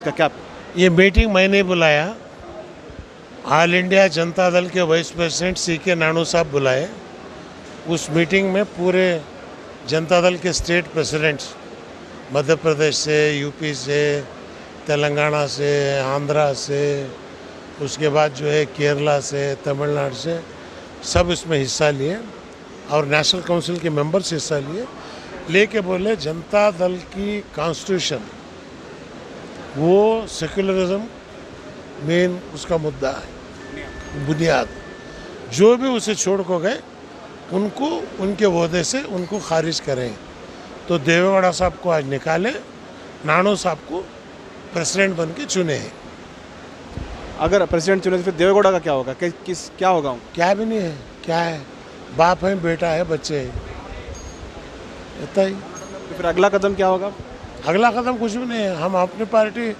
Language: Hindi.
क्या? ये मीटिंग मैंने बुलाया। ऑल इंडिया जनता दल के वाइस प्रेसिडेंट CK नायडू साहब बुलाए। उस मीटिंग में पूरे जनता दल के स्टेट प्रेसिडेंट्स मध्य प्रदेश से, यूपी से, तेलंगाना से, आंध्रा से, उसके बाद जो है केरला से, तमिलनाडु से, सब इसमें हिस्सा लिए और नेशनल काउंसिल के मेंबर्स हिस्सा लिए। लेके बोले जनता दल की कॉन्स्टिट्यूशन वो सेक्युलरिज्म मेन उसका मुद्दा है, बुनियाद। जो भी उसे छोड़ को गए उनको उनके ओहदे से उनको खारिज करें। तो देवेगौड़ा साहब को आज निकाले, नायडू साहब को प्रेसिडेंट बन के चुने हैं। अगर प्रेसिडेंट चुने तो फिर देवेगौड़ा का क्या होगा? क्या होगा? क्या भी नहीं है, क्या है, बाप है, बेटा है, बच्चे हैं, इतना ही। तो फिर अगला कदम क्या होगा? अगला कदम कुछ भी नहीं है। हम अपनी पार्टी